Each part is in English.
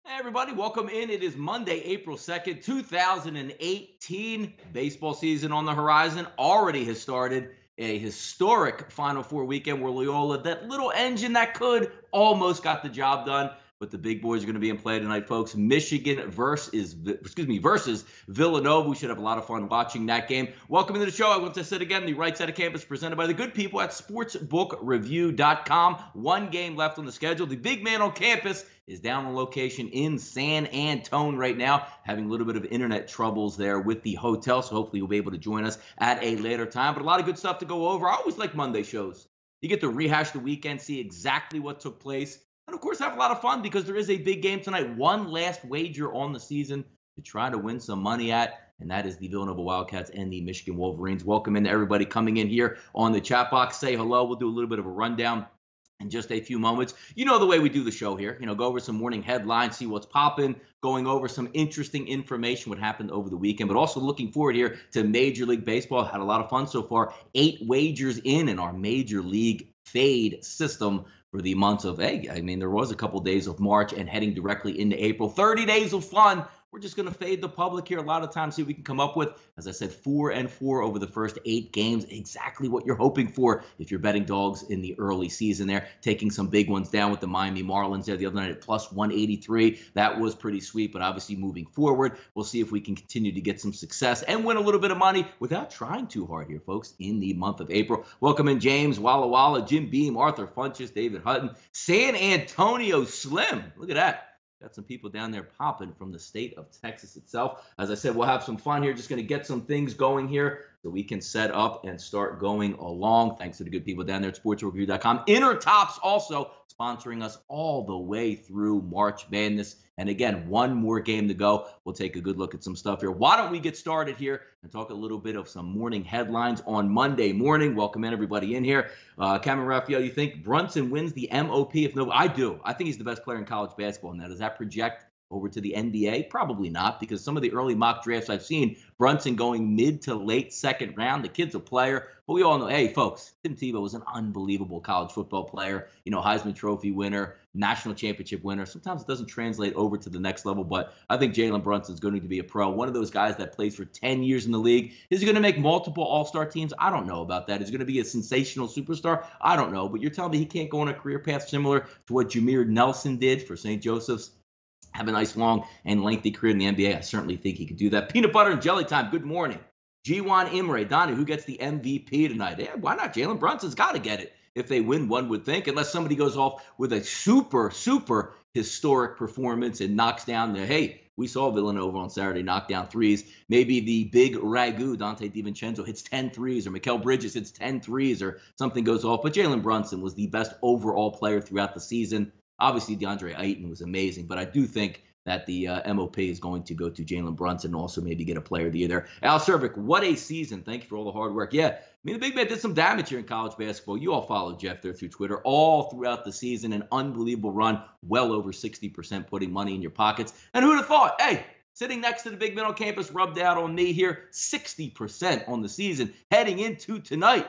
Hey everybody, welcome in. It is Monday, April 2nd, 2018. Baseball season on the horizon already has started. A historic Final Four weekend where Loyola, that little engine that could, almost got the job done. But the big boys are going to be in play tonight, folks. Michigan versus Villanova. We should have a lot of fun watching that game. Welcome to the show. I want to sit again, the right side of campus, presented by the good people at sportsbookreview.com. One game left on the schedule. The big man on campus is down on location in San Antonio right now, having a little bit of internet troubles there with the hotel. So hopefully you'll be able to join us at a later time. But a lot of good stuff to go over. I always like Monday shows. You get to rehash the weekend, see exactly what took place, and of course have a lot of fun because there is a big game tonight. One last wager on the season to try to win some money at, and that is the Villanova Wildcats and the Michigan Wolverines. Welcome in to everybody coming in here on the chat box. Say hello. We'll do a little bit of a rundown in just a few moments. You know the way we do the show here. Go over some morning headlines, see what's popping, going over some interesting information, what happened over the weekend, but also looking forward here to Major League Baseball. Had a lot of fun so far. 8 wagers in our Major League fade system for the months of, there was a couple days of March and heading directly into April. 30 days of fun. We're just going to fade the public here a lot of times, see what we can come up with. As I said, 4-4 over the first 8 games. Exactly what you're hoping for if you're betting dogs in the early season there. Taking some big ones down with the Miami Marlins there the other night at plus 183. That was pretty sweet, but obviously moving forward, we'll see if we can continue to get some success and win a little bit of money without trying too hard here, folks, in the month of April. Welcome in James, Walla Walla, Jim Beam, Arthur Funches, David Hutton, San Antonio Slim. Look at that. Got some people down there popping from the state of Texas itself. As I said, we'll have some fun here. Just going to get some things going here so we can set up and start going along. Thanks to the good people down there at sportsreview.com. Inner Tops also sponsoring us all the way through March Madness. And again, one more game to go. We'll take a good look at some stuff here. Why don't we get started here and talk a little bit of some morning headlines on Monday morning. Welcome in everybody in here. Cameron Raphael, you think Brunson wins the MOP? If no, I do. I think he's the best player in college basketball. Now, does that project over to the NBA? Probably not, because some of the early mock drafts I've seen, Brunson going mid to late second round. The kid's a player, but we all know, hey, folks, Tim Tebow was an unbelievable college football player, Heisman Trophy winner, national championship winner. Sometimes it doesn't translate over to the next level, but I think Jalen Brunson's going to be a pro. One of those guys that plays for 10 years in the league. Is he going to make multiple all-star teams? I don't know about that. Is he going to be a sensational superstar? I don't know, but you're telling me he can't go on a career path similar to what Jameer Nelson did for St. Joseph's? Have a nice, long, and lengthy career in the NBA. I certainly think he could do that. Peanut butter and jelly time. Good morning. G1 Imre. Donnie, who gets the MVP tonight? Yeah, why not? Jalen Brunson's got to get it. If they win, one would think, unless somebody goes off with a super historic performance and knocks down we saw Villanova on Saturday knock down threes. Maybe the big Ragu, Dante DiVincenzo, hits 10 threes, or Mikal Bridges hits 10 threes, or something goes off. But Jalen Brunson was the best overall player throughout the season. Obviously, DeAndre Ayton was amazing, but I do think that the MOP is going to go to Jalen Brunson and also maybe get a player of the year there. Al Cervic, what a season. Thank you for all the hard work. Yeah, the big man did some damage here in college basketball. You all followed Jeff there through Twitter all throughout the season. An unbelievable run, well over 60% putting money in your pockets. And who'd have thought, sitting next to the big man on campus, rubbed out on me here, 60% on the season heading into tonight.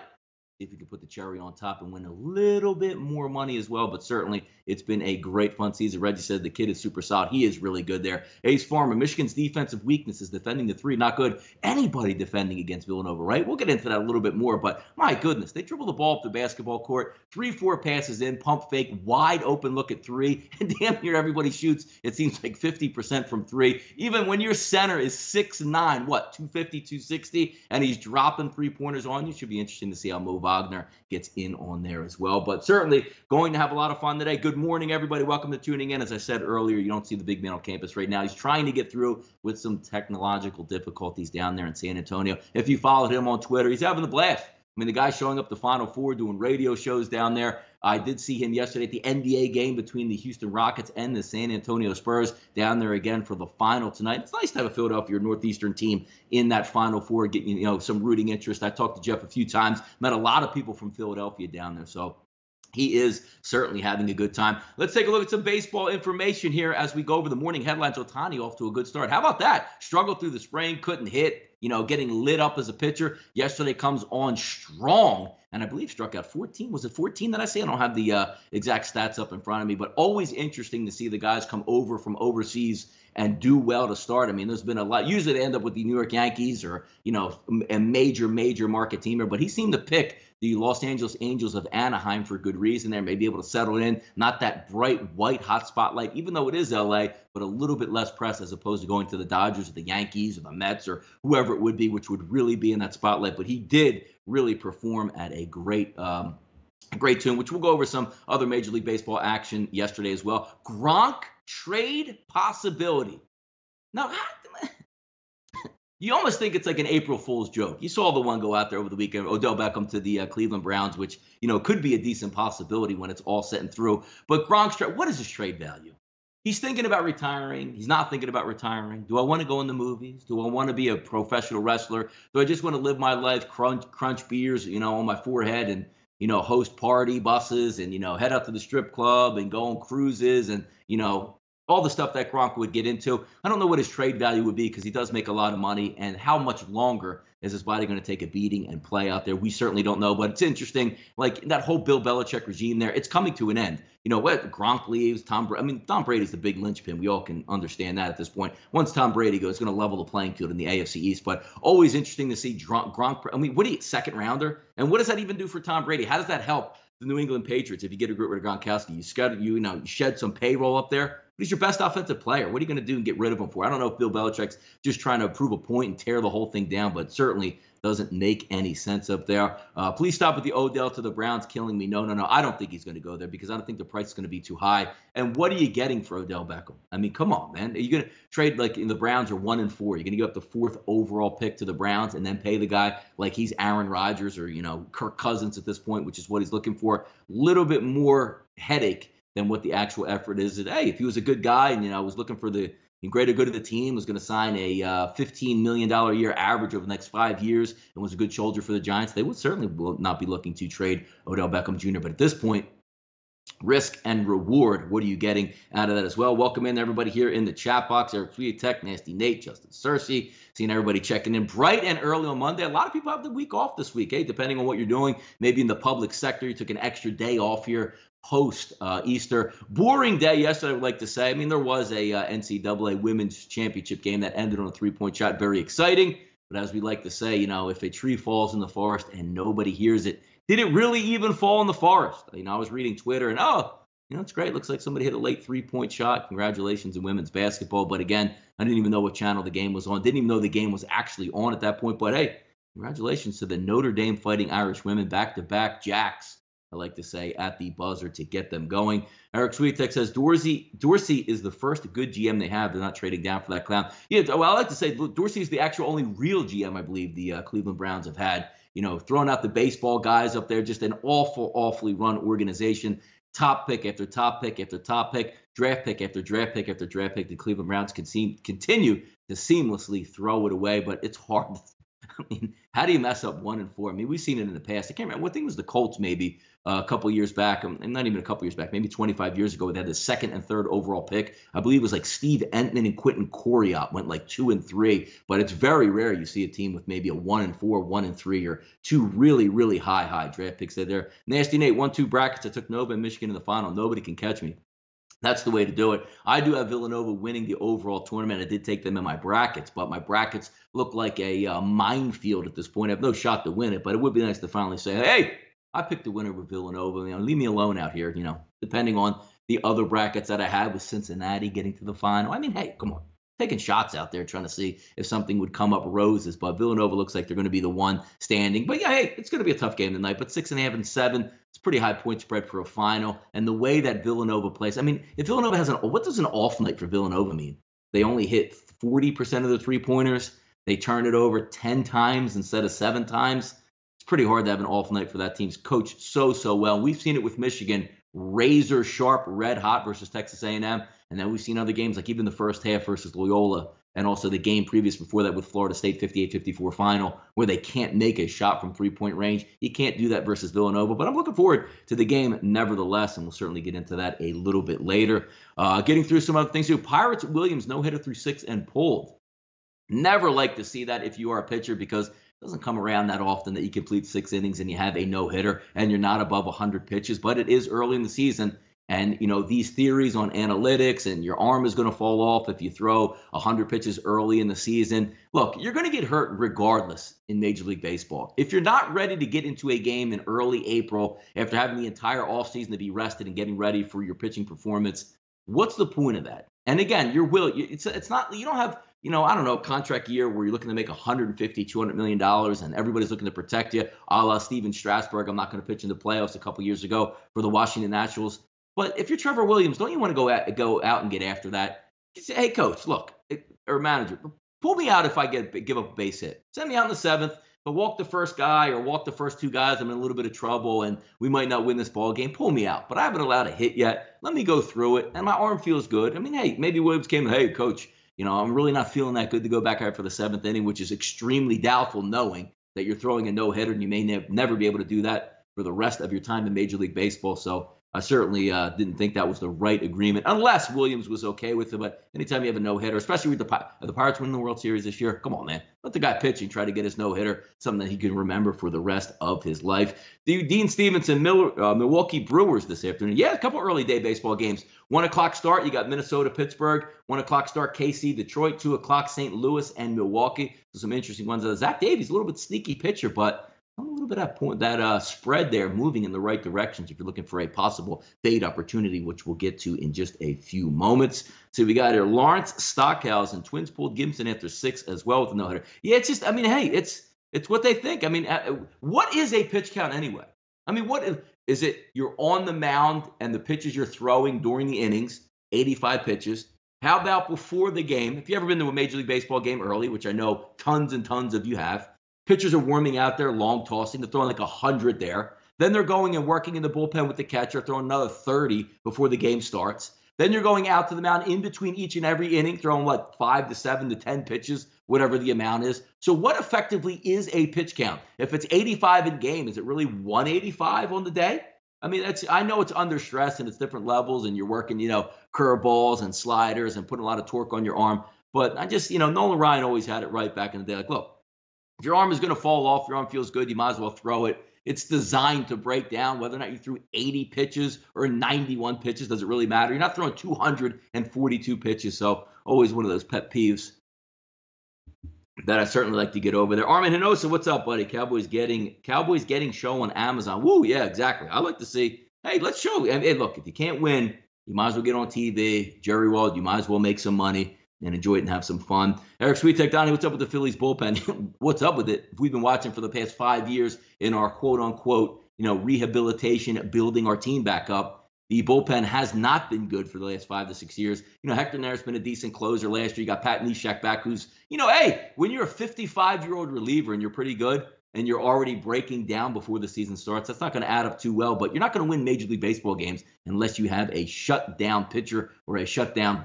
See if we can put the cherry on top and win a little bit more money as well. But certainly, it's been a great fun season. Reggie said the kid is super solid. He is really good there. Ace Farmer, Michigan's defensive weakness is defending the three. Not good. Anybody defending against Villanova, right? We'll get into that a little bit more. But my goodness, they dribble the ball up the basketball court. 3-4 passes in, pump fake, wide open look at three. And damn near everybody shoots. It seems like 50% from three. Even when your center is 6'9", 250, 260, and he's dropping three-pointers on you, should be interesting to see how Mo Wagner gets in on there as well. But certainly going to have a lot of fun today. Good morning, everybody. Welcome to tuning in. As I said earlier, you don't see the big man on campus right now. He's trying to get through with some technological difficulties down there in San Antonio. If you followed him on Twitter, he's having a blast. The guy's showing up to Final Four, doing radio shows down there. I did see him yesterday at the NBA game between the Houston Rockets and the San Antonio Spurs down there again for the final tonight. It's nice to have a Philadelphia Northeastern team in that Final Four, getting some rooting interest. I talked to Jeff a few times, met a lot of people from Philadelphia down there. So he is certainly having a good time. Let's take a look at some baseball information here as we go over the morning headlines. Ohtani off to a good start. How about that? Struggled through the spring, couldn't hit. getting lit up as a pitcher. Yesterday comes on strong, and I believe struck out 14. Was it 14 that I say? I don't have the exact stats up in front of me, but always interesting to see the guys come over from overseas and do well to start. I mean, there's been a lot. Usually they end up with the New York Yankees or, a major market teamer, but he seemed to pick the Los Angeles Angels of Anaheim for good reason there, maybe able to settle in. Not that bright white hot spotlight, even though it is LA, but a little bit less press as opposed to going to the Dodgers or the Yankees or the Mets or whoever it would be, which would really be in that spotlight. But he did really perform at a great tune, which we'll go over some other Major League Baseball action yesterday as well. Gronk trade possibility. Now, you almost think it's like an April Fool's joke. You saw the one go out there over the weekend, Odell Beckham to the Cleveland Browns, which, could be a decent possibility when it's all set and through. But Gronk's trade, what is his trade value? He's thinking about retiring. He's not thinking about retiring. Do I want to go in the movies? Do I want to be a professional wrestler? Do I just want to live my life, crunch beers, on my forehead and, host party buses and, head out to the strip club and go on cruises and, all the stuff that Gronk would get into? I don't know what his trade value would be because he does make a lot of money. And how much longer is his body going to take a beating and play out there? We certainly don't know. But it's interesting, like that whole Bill Belichick regime there, it's coming to an end. What Gronk leaves, Tom Brady's the big linchpin. We all can understand that at this point. Once Tom Brady goes, it's going to level the playing field in the AFC East. But always interesting to see Gronk. What do you, second rounder? And what does that even do for Tom Brady? How does that help the New England Patriots if you get a rid of Gronkowski? You shed some payroll up there. But he's your best offensive player. What are you going to do and get rid of him for? I don't know if Bill Belichick's just trying to prove a point and tear the whole thing down, but certainly doesn't make any sense up there. Please stop with the Odell to the Browns killing me. No. I don't think he's going to go there because I don't think the price is going to be too high. And what are you getting for Odell Beckham? I mean, come on, man. Are you going to trade like in the Browns are 1-4? You're going to give up the 4th overall pick to the Browns and then pay the guy like he's Aaron Rodgers or, Kirk Cousins at this point, which is what he's looking for. Little bit more headache than what the actual effort is. Hey, if he was a good guy and, was looking for the greater good of the team, was going to sign a $15 million a year average over the next 5 years and was a good soldier for the Giants, they would certainly will not be looking to trade Odell Beckham Jr. But at this point, risk and reward, what are you getting out of that as well? Welcome in everybody here in the chat box. Eric Tweet Tech, Nasty Nate, Justin Cersei, seeing everybody checking in bright and early on Monday. A lot of people have the week off this week, depending on what you're doing. Maybe in the public sector, you took an extra day off here post Easter. Boring day yesterday, I would like to say. I mean, there was a NCAA women's championship game that ended on a 3-point shot. Very exciting. But as we like to say, if a tree falls in the forest and nobody hears it, did it really even fall in the forest? I was reading Twitter and, it's great. Looks like somebody hit a late 3-point shot. Congratulations in women's basketball. But again, I didn't even know what channel the game was on. Didn't even know the game was actually on at that point. But hey, congratulations to the Notre Dame Fighting Irish women, back-to-back Jacks, I like to say, at the buzzer to get them going. Eric Sweetek says Dorsey is the first good GM they have. They're not trading down for that clown. Yeah, well, I like to say Dorsey is the actual only real GM I believe the Cleveland Browns have had. Throwing out the baseball guys up there, just an awfully run organization. Top pick after top pick after top pick, draft pick after draft pick after draft pick. The Cleveland Browns continue to seamlessly throw it away, but it's hard. I mean, how do you mess up 1-4? I mean, we've seen it in the past. I can't remember. What thing was the Colts maybe a couple years back, and not even a couple years back, maybe 25 years ago, they had the 2nd and 3rd overall pick. I believe it was like Steve Entman and Quentin Coriat went like 2-3, but it's very rare you see a team with maybe a 1-4, 1-3, or 2 really high draft picks there. Nasty Nate, 1-2 brackets. I took Nova and Michigan in the final. Nobody can catch me. That's the way to do it. I do have Villanova winning the overall tournament. I did take them in my brackets, but my brackets look like a minefield at this point. I have no shot to win it, but it would be nice to finally say, hey, I picked the winner with Villanova. Leave me alone out here, depending on the other brackets that I had with Cincinnati getting to the final. I mean, hey, come on. Taking shots out there trying to see if something would come up roses, but Villanova looks like they're going to be the one standing. But yeah, hey, it's going to be a tough game tonight, but 6.5 and 7, it's a pretty high point spread for a final. And the way that Villanova plays, I mean, if Villanova has what does an off night for Villanova mean? They only hit 40% of the 3-pointers. They turn it over 10 times instead of 7 times. It's pretty hard to have an off night for that team's coached so well. We've seen it with Michigan, razor sharp, red hot versus Texas A&M. And then we've seen other games like even the first half versus Loyola and also the game previous before that with Florida State 58-54 final where they can't make a shot from 3-point range. You can't do that versus Villanova. But I'm looking forward to the game nevertheless, and we'll certainly get into that a little bit later. Getting through some other things too. Pirates Williams no-hitter through 6 and pulled. Never like to see that if you are a pitcher, because it doesn't come around that often that you complete 6 innings and you have a no-hitter and you're not above 100 pitches. But it is early in the season. And, these theories on analytics and your arm is going to fall off if you throw 100 pitches early in the season. Look, you're going to get hurt regardless in Major League Baseball. If you're not ready to get into a game in early April after having the entire offseason to be rested and getting ready for your pitching performance, what's the point of that? And again, it's not, you don't have, I don't know, contract year where you're looking to make $150, $200 million and everybody's looking to protect you, a la Steven Strasburg. I'm not going to pitch in the playoffs a couple years ago for the Washington Nationals. But if you're Trevor Williams, don't you want to go out and get after that? You say, hey, coach, look, or manager, pull me out if I give up a base hit. Send me out in the seventh, but walk the first guy or walk the first two guys. I'm in a little bit of trouble, and we might not win this ball game. Pull me out. But I haven't allowed a hit yet. Let me go through it, and my arm feels good. I mean, hey, maybe Williams came, hey, coach, I'm really not feeling that good to go back out for the seventh inning, which is extremely doubtful, knowing that you're throwing a no-hitter, and you may never be able to do that for the rest of your time in Major League Baseball. So I certainly didn't think that was the right agreement, unless Williams was okay with it. But anytime you have a no-hitter, especially with the Pirates winning the World Series this year, come on, man. Let the guy pitch and try to get his no-hitter, something that he can remember for the rest of his life. Dean Stevenson, Milwaukee Brewers this afternoon. Yeah, a couple early day baseball games. 1 o'clock start, you got Minnesota, Pittsburgh. 1 o'clock start, KC, Detroit. 2 o'clock, St. Louis and Milwaukee. So some interesting ones. Zach Davies, a little bit sneaky pitcher, but a little bit of that spread there moving in the right directions if you're looking for a possible fade opportunity, which we'll get to in just a few moments. So we got here Lawrence Stockhausen, Twins pulled Gibson after 6 as well with a no-hitter. Yeah, it's just, hey, it's what they think. What is a pitch count anyway? What is it? You're on the mound and the pitches you're throwing during the innings, 85 pitches. How about before the game? If you've ever been to a Major League Baseball game early, which I know tons and tons of you have, pitchers are warming out there, long tossing. They're throwing like 100 there. Then they're going and working in the bullpen with the catcher, throwing another 30 before the game starts. Then you're going out to the mound in between each and every inning, throwing 5 to 7 to 10 pitches, whatever the amount is. So what effectively is a pitch count? If it's 85 in game, is it really 185 on the day? I know it's under stress and it's different levels and you're working, curveballs and sliders and putting a lot of torque on your arm. But I just, Nolan Ryan always had it right back in the day. Like, look, if your arm is going to fall off, your arm feels good, you might as well throw it. It's designed to break down. Whether or not you threw 80 pitches or 91 pitches, does it really matter? You're not throwing 242 pitches. So always one of those pet peeves that I certainly like to get over there. Armin Hinosa, what's up, buddy? Cowboys getting show on Amazon. Woo, yeah, exactly. I like to see, hey, let's show. Hey, look, if you can't win, you might as well get on TV. Jerry Wald, you might as well make some money and enjoy it and have some fun. Eric Sweetek, Donnie, what's up with the Phillies bullpen? What's up with it? We've been watching for the past 5 years in our quote-unquote, rehabilitation, building our team back up. The bullpen has not been good for the last 5 to 6 years. Hector Neris been a decent closer last year. You got Pat Neshek back, who's, hey, when you're a 55-year-old reliever and you're pretty good and you're already breaking down before the season starts, that's not going to add up too well. But you're not going to win Major League Baseball games unless you have a shutdown pitcher or a shutdown,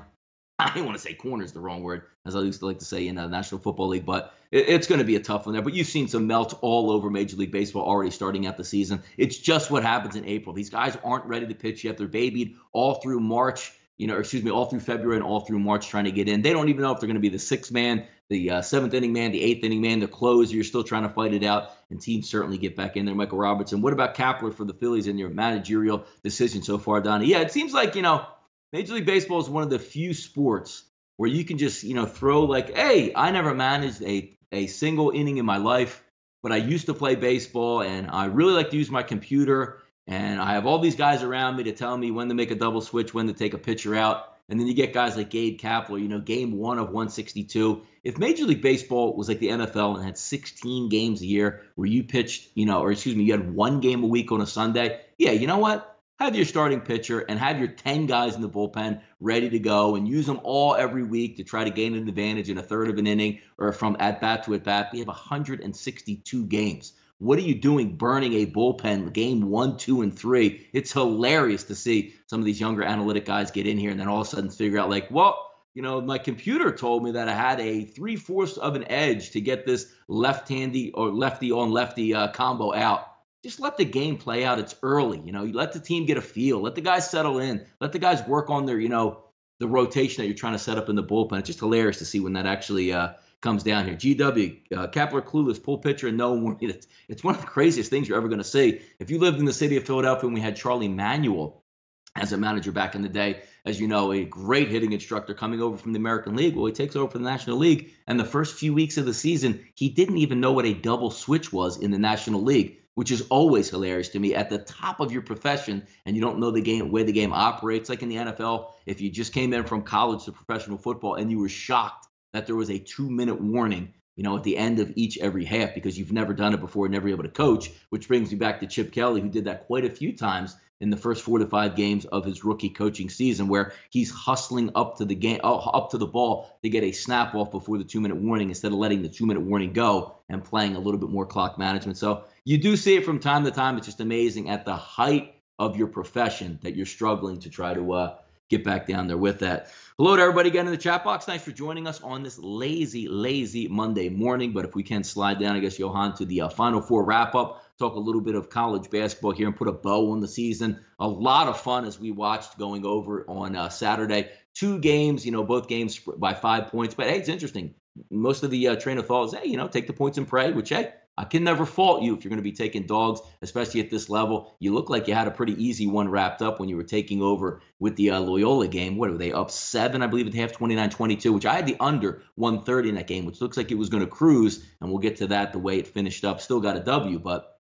I don't want to say corner is the wrong word, as I used to like to say in the National Football League, but it's going to be a tough one there. But you've seen some melt all over Major League Baseball already starting out the season. It's just what happens in April. These guys aren't ready to pitch yet. They're babied all through March, all through February and all through March trying to get in. They don't even know if they're going to be the sixth man, the seventh inning man, the eighth inning man, the closer. You're still trying to fight it out, and teams certainly get back in there. Michael Robertson, what about Kapler for the Phillies in your managerial decision so far, Donnie? Yeah, it seems like, Major League Baseball is one of the few sports where you can just, throw like, hey, I never managed a single inning in my life, but I used to play baseball, and I really like to use my computer, and I have all these guys around me to tell me when to make a double switch, when to take a pitcher out. And then you get guys like Gabe Kapler, game 1 of 162. If Major League Baseball was like the NFL and had 16 games a year where you pitched, you had 1 game a week on a Sunday, yeah, you know what? Have your starting pitcher and have your 10 guys in the bullpen ready to go and use them all every week to try to gain an advantage in a third of an inning or from at-bat to at-bat. We have 162 games. What are you doing burning a bullpen game 1, 2, and 3? It's hilarious to see some of these younger analytic guys get in here and then all of a sudden figure out like, well, my computer told me that I had a 3/4 of an edge to get this left-handy or lefty-on-lefty combo out. Just let the game play out. It's early. You let the team get a feel. Let the guys settle in. Let the guys work on their, the rotation that you're trying to set up in the bullpen. It's just hilarious to see when that actually comes down here. GW, Kepler clueless, pull pitcher and no warning. It's one of the craziest things you're ever going to see. If you lived in the city of Philadelphia and we had Charlie Manuel as a manager back in the day, as you know, a great hitting instructor coming over from the American League. Well, he takes over for the National League, and the first few weeks of the season, he didn't even know what a double switch was in the National League, which is always hilarious to me. At the top of your profession, and you don't know the game, way the game operates, like in the NFL, if you just came in from college to professional football and you were shocked that there was a 2-minute warning, at the end of every half, because you've never done it before, never able to coach, which brings me back to Chip Kelly, who did that quite a few times in the first 4 to 5 games of his rookie coaching season, where he's hustling up to the game, up to the ball to get a snap off before the 2-minute warning, instead of letting the 2-minute warning go and playing a little bit more clock management. So you do see it from time to time. It's just amazing at the height of your profession that you're struggling to try to get back down there with that. Hello to everybody again in the chat box. Thanks for joining us on this lazy Monday morning. But if we can slide down, I guess, Johan, to the Final Four wrap-up, talk a little bit of college basketball here and put a bow on the season. A lot of fun as we watched going over on Saturday. 2 games, both games by 5 points. But, hey, it's interesting. Most of the train of thought is, hey, take the points and pray, which, hey, I can never fault you if you're going to be taking dogs, especially at this level. You look like you had a pretty easy one wrapped up when you were taking over with the Loyola game. What were they, up 7, I believe, at half, 29-22, which I had the under 130 in that game, which looks like it was going to cruise, and we'll get to that the way it finished up. Still got a W, but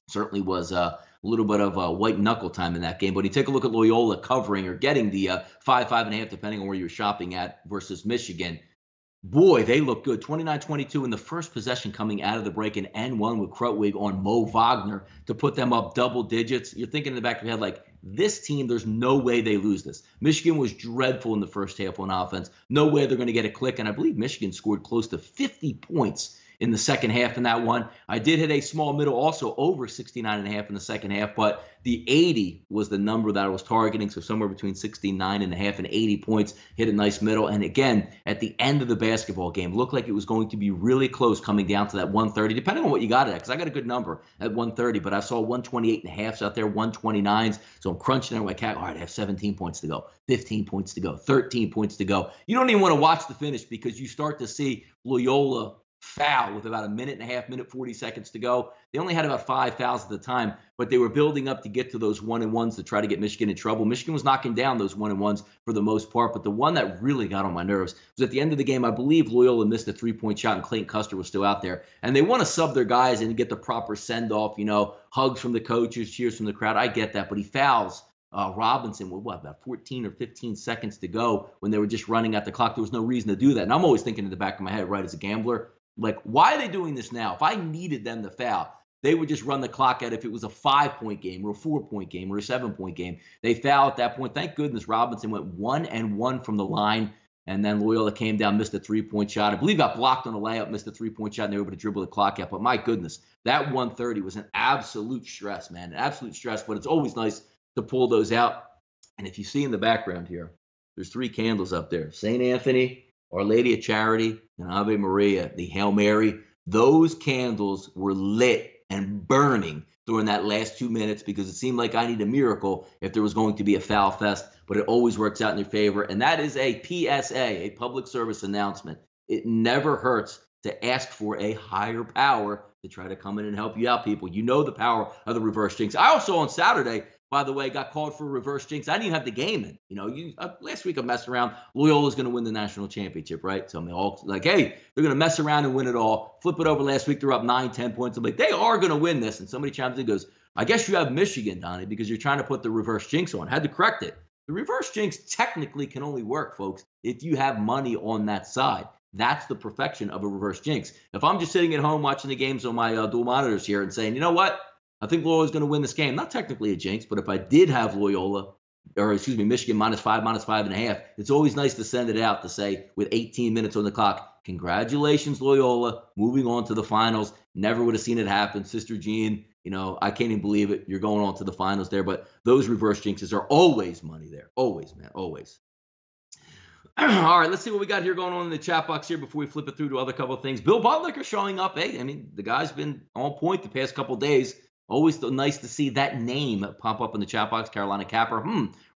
certainly was a little bit of a white knuckle time in that game. But you take a look at Loyola covering or getting the 5.5, depending on where you're shopping at, versus Michigan. Boy, they look good. 29-22 in the first possession coming out of the break, and N1 with Krutwig on Mo Wagner to put them up double digits. You're thinking in the back of your head, like, this team, there's no way they lose this. Michigan was dreadful in the first half on offense. No way they're going to get a click, and I believe Michigan scored close to 50 points in the second half in that one. I did hit a small middle, also over 69.5 in the second half, but the 80 was the number that I was targeting, so somewhere between 69.5 and 80 points, hit a nice middle. And again, at the end of the basketball game, looked like it was going to be really close coming down to that 130, depending on what you got it at, because I got a good number at 130, but I saw 128.5s out there, 129s, so I'm crunching there like, all right, I have 17 points to go, 15 points to go, 13 points to go. You don't even want to watch the finish, because you start to see Loyola foul with about 1.5 minutes, 40 seconds to go. They only had about 5 fouls at the time, but they were building up to get to those 1-and-1s to try to get Michigan in trouble. Michigan was knocking down those 1-and-1s for the most part, but the one that really got on my nerves was at the end of the game. I believe Loyola missed a 3-point shot and Clayton Custer was still out there, and they want to sub their guys and get the proper send-off, hugs from the coaches, cheers from the crowd. I get that, but he fouls Robinson with about 14 or 15 seconds to go when they were just running at the clock. There was no reason to do that, and I'm always thinking in the back of my head, right, as a gambler, like, why are they doing this now? If I needed them to foul, they would just run the clock out if it was a 5-point game or a 4-point game or a 7-point game. They foul at that point. Thank goodness Robinson went 1-and-1 from the line, and then Loyola came down, missed a 3-point shot. I believe got blocked on a layup, missed a 3-point shot, and they were able to dribble the clock out. But my goodness, that 130 was an absolute stress, man, an absolute stress. But it's always nice to pull those out. And if you see in the background here, there's 3 candles up there. St. Anthony, Our Lady of Charity, and Ave Maria, the Hail Mary. Those candles were lit and burning during that last 2 minutes, because it seemed like I need a miracle if there was going to be a foul fest, but it always works out in your favor. And that is a PSA, a public service announcement. It never hurts to ask for a higher power to try to come in and help you out, people. You know the power of the reverse jinx. I also, on Saturday, by the way, got called for a reverse jinx. I didn't even have the game in. Last week I messed around. Loyola's going to win the national championship, right? So I'm all like, hey, they're going to mess around and win it all. Flip it over last week. They're up 9, 10 points. I'm like, they are going to win this. And somebody chimes in and goes, I guess you have Michigan, Donnie, because you're trying to put the reverse jinx on. I had to correct it. The reverse jinx technically can only work, folks, if you have money on that side. That's the perfection of a reverse jinx. If I'm just sitting at home watching the games on my dual monitors here and saying, you know what? I think Loyola's going to win this game. Not technically a jinx, but if I did have Michigan -5, -5.5, it's always nice to send it out to say, with 18 minutes on the clock, congratulations, Loyola, moving on to the finals. Never would have seen it happen. Sister Jean, I can't even believe it. You're going on to the finals there. But those reverse jinxes are always money there. Always, man, always. All right, let's see what we got here going on in the chat box here before we flip it through to other couple of things. Bill Butler showing up. Hey, the guy's been on point the past couple of days. Always nice to see that name pop up in the chat box. Carolina Capper.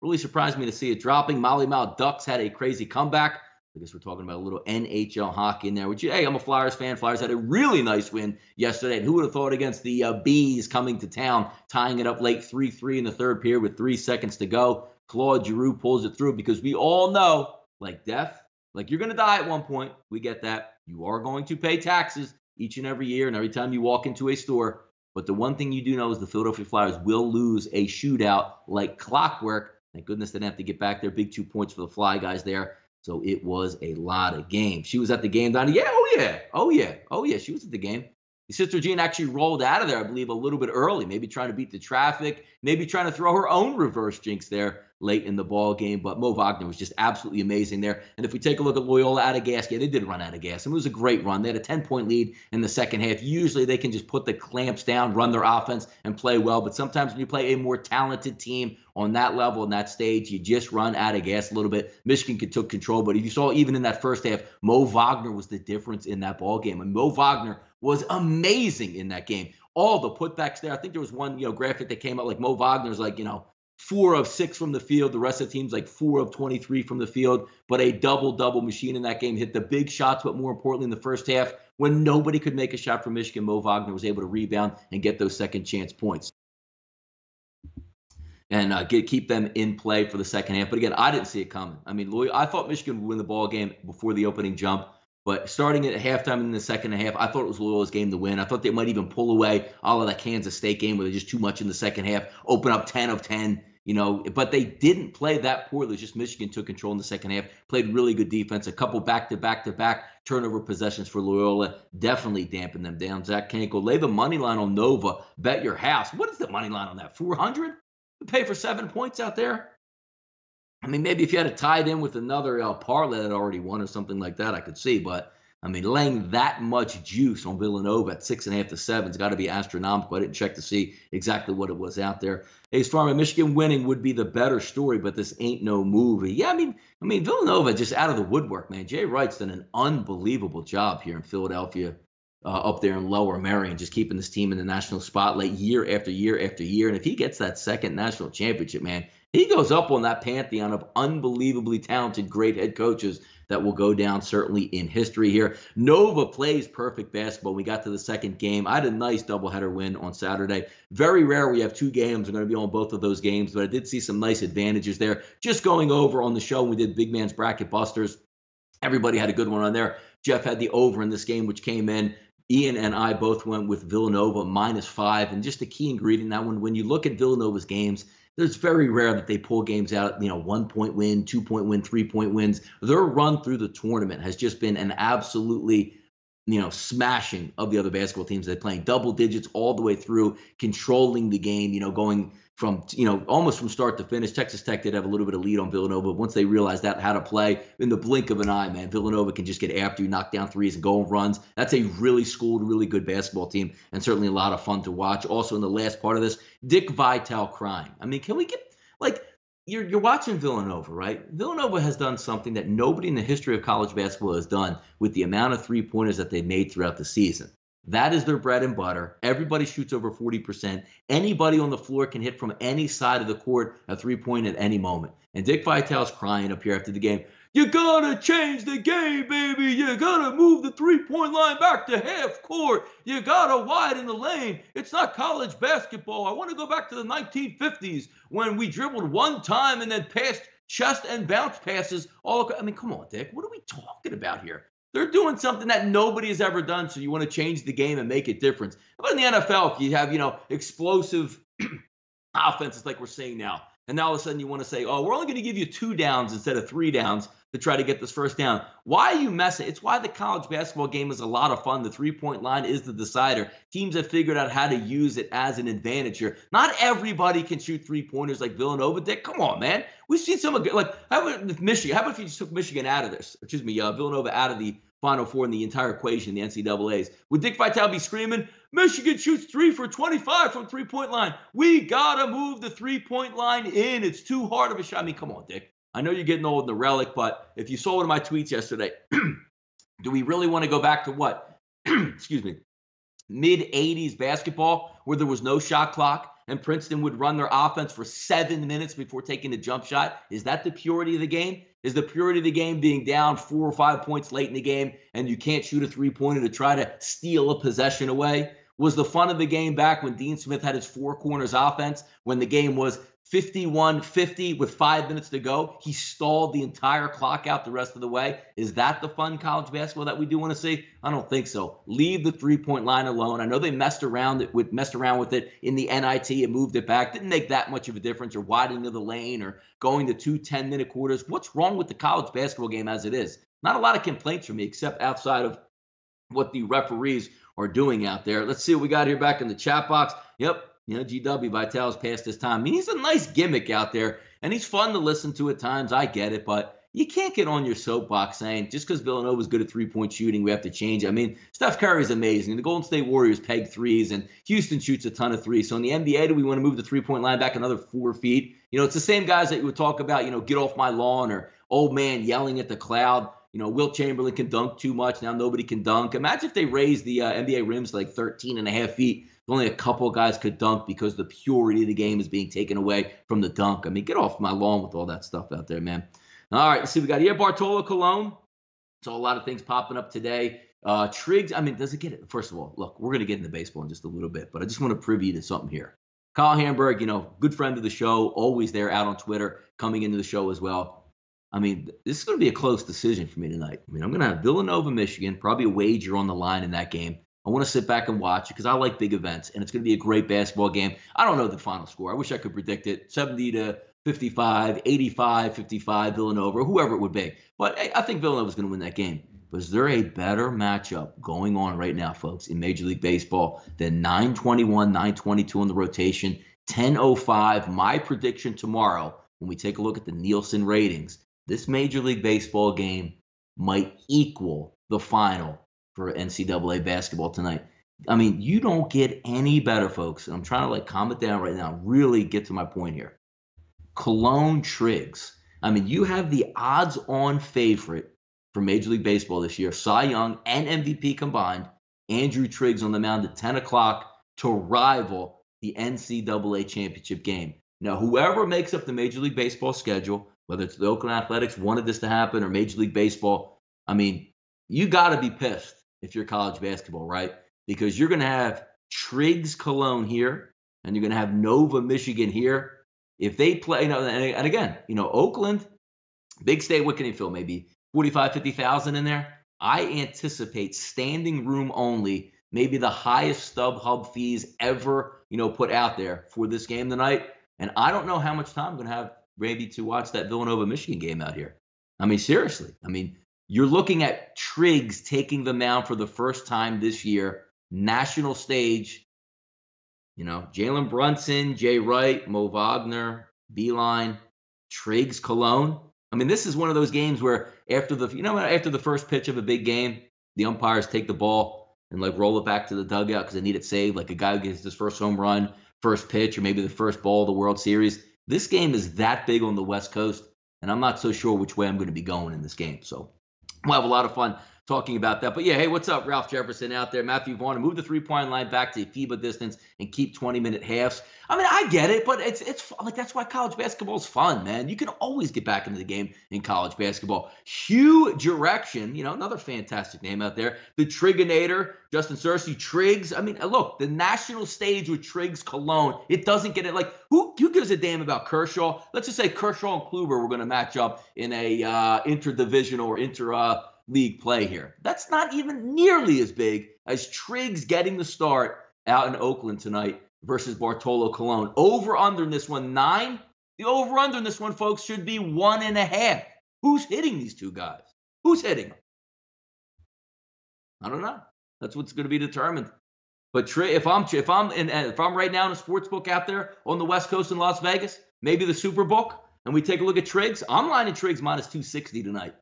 Really surprised me to see it dropping. Molly Mal Ducks had a crazy comeback. I guess we're talking about a little NHL hockey in there, which, hey, I'm a Flyers fan. Flyers had a really nice win yesterday. And who would have thought against the Bees coming to town, tying it up late 3-3 in the third period with 3 seconds to go. Claude Giroux pulls it through because we all know, like death, like you're going to die at one point. We get that. You are going to pay taxes each and every year and every time you walk into a store. But the one thing you do know is the Philadelphia Flyers will lose a shootout like clockwork. Thank goodness they didn't have to get back there. Big 2 points for the Fly guys there. So it was a lot of games. She was at the game, Donnie. Yeah, oh yeah. She was at the game. Sister Jean actually rolled out of there, I believe, a little bit early, maybe trying to beat the traffic, maybe trying to throw her own reverse jinx there late in the ball game. But Mo Wagner was just absolutely amazing there. And if we take a look at Loyola out of gas, yeah, they did run out of gas. I mean, it was a great run. They had a 10-point lead in the second half. Usually they can just put the clamps down, run their offense, and play well. But sometimes when you play a more talented team on that level, on that stage, you just run out of gas a little bit. Michigan took control. But if you saw even in that first half, Mo Wagner was the difference in that ball game. And Mo Wagner was amazing in that game. All the putbacks there. I think there was one, graphic that came out like Mo Wagner's like, 4 of 6 from the field. The rest of the team's like 4 of 23 from the field. But a double machine in that game. Hit the big shots, but more importantly in the first half, when nobody could make a shot for Michigan, Mo Wagner was able to rebound and get those second chance points. And keep them in play for the second half. But again, I didn't see it coming. I mean, I thought Michigan would win the ball game before the opening jump. But starting at halftime in the second half, I thought it was Loyola's game to win. I thought they might even pull away all of that Kansas State game where they're just too much in the second half, open up 10 of 10, But they didn't play that poorly. Just Michigan took control in the second half, played really good defense. A couple back-to-back turnover possessions for Loyola definitely dampened them down. Zach Kanko, lay the money line on Nova. Bet your house. What is the money line on that, 400? You pay for 7 points out there? I mean, maybe if you had to tie it in with another parlay that already won or something like that, I could see. But, I mean, laying that much juice on Villanova at 6.5 to 7 has got to be astronomical. I didn't check to see exactly what it was out there. Ace Farmer, Michigan winning would be the better story, but this ain't no movie. Yeah, I mean, Villanova just out of the woodwork, man. Jay Wright's done an unbelievable job here in Philadelphia, up there in Lower Merion, just keeping this team in the national spotlight year after year after year. And if he gets that second national championship, man, he goes up on that pantheon of unbelievably talented, great head coaches that will go down certainly in history here. Nova plays perfect basketball. We got to the second game. I had a nice doubleheader win on Saturday. Very rare we have 2 games. I'm going to be on both of those games, but I did see some nice advantages there. Just going over on the show, we did Big Man's Bracket Busters. Everybody had a good one on there. Jeff had the over in this game, which came in. Ian and I both went with Villanova -5. And just a key ingredient in that one, when you look at Villanova's games, it's very rare that they pull games out, 1-point win, 2-point win, 3-point wins. Their run through the tournament has just been an absolutely, smashing of the other basketball teams. They're playing double digits all the way through, controlling the game, going from, almost from start to finish. Texas Tech did have a little bit of lead on Villanova. Once they realized how to play, in the blink of an eye, man, Villanova can just get after you, knock down threes, and go on runs. That's a really schooled, really good basketball team, and certainly a lot of fun to watch. Also, in the last part of this, Dick Vitale crying. I mean, can we get, you're watching Villanova, right? Villanova has done something that nobody in the history of college basketball has done with the amount of three-pointers that they made throughout the season. That is their bread and butter. Everybody shoots over 40%. Anybody on the floor can hit from any side of the court a three-point at any moment. And Dick Vitale's crying up here after the game. You gotta change the game, baby. You gotta move the three-point line back to half court. You gotta widen the lane. It's not college basketball. I want to go back to the 1950s when we dribbled one time and then passed chest and bounce passes. Come on, Dick. What are we talking about here? They're doing something that nobody has ever done, so you want to change the game and make it different. How about in the NFL, if you have, explosive offenses like we're seeing now, and now all of a sudden you want to say, oh, we're only going to give you 2 downs instead of 3 downs to try to get this first down. Why are you messing? It's why the college basketball game is a lot of fun. The three-point line is the decider. Teams have figured out how to use it as an advantage here. Not everybody can shoot three-pointers like Villanova did. Come on, man. We've seen some of it. How about if Michigan? How about if you just took Michigan out of this? Villanova out of the Final Four in the entire equation, the NCAAs. Would Dick Vitale be screaming, Michigan shoots 3 for 25 from three-point line. We got to move the three-point line in. It's too hard of a shot. Come on, Dick. I know you're getting old in the relic, but if you saw one of my tweets yesterday, do we really want to go back to what? Excuse me. Mid-'80s basketball where there was no shot clock and Princeton would run their offense for 7 minutes before taking a jump shot? Is that the purity of the game? Is the purity of the game being down 4 or 5 points late in the game and you can't shoot a three-pointer to try to steal a possession away? Was the fun of the game back when Dean Smith had his four corners offense, when the game was 51-50 with 5 minutes to go? He stalled the entire clock out the rest of the way. Is that the fun college basketball that we do want to see? I don't think so. Leave the three-point line alone. I know they messed around with it in the NIT and moved it back. Didn't make that much of a difference, or widening of the lane, or going to 2 10-minute quarters. What's wrong with the college basketball game as it is? Not a lot of complaints from me, except outside of what the referees are doing out there. Let's see what we got here back in the chat box. Yep. GW Vitale's past his time. I mean, he's a nice gimmick out there, and he's fun to listen to at times. I get it, but you can't get on your soapbox saying just because Villanova's good at three-point shooting, we have to change. I mean, Steph Curry's amazing. The Golden State Warriors peg threes, and Houston shoots a ton of threes. So in the NBA, do we want to move the three-point line back another 4 feet? It's the same guys that you would talk about, get off my lawn, or old man yelling at the cloud. Wilt Chamberlain can dunk too much. Now nobody can dunk. Imagine if they raised the NBA rims to like 13.5 feet. Only a couple of guys could dunk because the purity of the game is being taken away from the dunk. I mean, get off my lawn with all that stuff out there, man. All right, let's see. We got here Bartolo Colon. So a lot of things popping up today. Triggs, I mean, does it get it? First of all, look, we're going to get into baseball in just a little bit, but I just want to privy to something here. Kyle Hamburg, good friend of the show, always there out on Twitter, coming into the show as well. I mean, this is going to be a close decision for me tonight. I mean, I'm going to have Villanova, Michigan, probably a wager on the line in that game. I want to sit back and watch it because I like big events, and it's going to be a great basketball game. I don't know the final score. I wish I could predict it. 70-55, 85-55, Villanova, or whoever it would be. But I think Villanova's going to win that game. But is there a better matchup going on right now, folks, in Major League Baseball than 9:21, 9:22 on the rotation, 10:05? My prediction tomorrow, when we take a look at the Nielsen ratings, this Major League Baseball game might equal the final for NCAA basketball tonight. I mean, you don't get any better, folks. And I'm trying to calm it down right now, really get to my point here. Cologne Triggs. I mean, you have the odds-on favorite for Major League Baseball this year, Cy Young and MVP combined, Andrew Triggs on the mound at 10 o'clock to rival the NCAA championship game. Now, whoever makes up the Major League Baseball schedule, whether it's the Oakland Athletics wanted this to happen or Major League Baseball, I mean, you got to be pissed if you're college basketball, right? Because you're going to have Triggs Cologne here, and you're going to have Nova Michigan here. If they play, and again, Oakland, big state, what can you fill? Maybe 45, 50,000 in there. I anticipate standing room only, maybe the highest StubHub fees ever, put out there for this game tonight. And I don't know how much time I'm going to have maybe to watch that Villanova Michigan game out here. I mean, seriously. I mean, you're looking at Triggs taking the mound for the first time this year, national stage. Jalen Brunson, Jay Wright, Mo Wagner, Beeline, Triggs Cologne. I mean, this is one of those games where after the first pitch of a big game, the umpires take the ball and roll it back to the dugout because they need it saved, like a guy who gets his first home run, first pitch, or maybe the first ball of the World Series. This game is that big on the West Coast, and I'm not so sure which way I'm going to be going in this game. So we'll have a lot of fun talking about that. But yeah, hey, what's up, Ralph Jefferson out there? Matthew Vaughn, move the three-point line back to FIBA distance and keep 20-minute halves. I mean, I get it, but it's that's why college basketball is fun, man. You can always get back into the game in college basketball. Hugh Direction, another fantastic name out there. The Trigonator, Justin Searcy, Triggs. I mean, look, the national stage with Triggs Cologne, it doesn't get it. Who gives a damn about Kershaw? Let's just say Kershaw and Kluber were going to match up in a interdivisional or league play here. That's not even nearly as big as Triggs getting the start out in Oakland tonight versus Bartolo Colon. Over-under in this one, 9. The over-under in this one, folks, should be 1.5. Who's hitting these two guys? Who's hitting them? I don't know. That's what's going to be determined. But if I'm right now in a sports book out there on the West Coast in Las Vegas, maybe the Superbook, and we take a look at Triggs, I'm lining Triggs minus 260 tonight.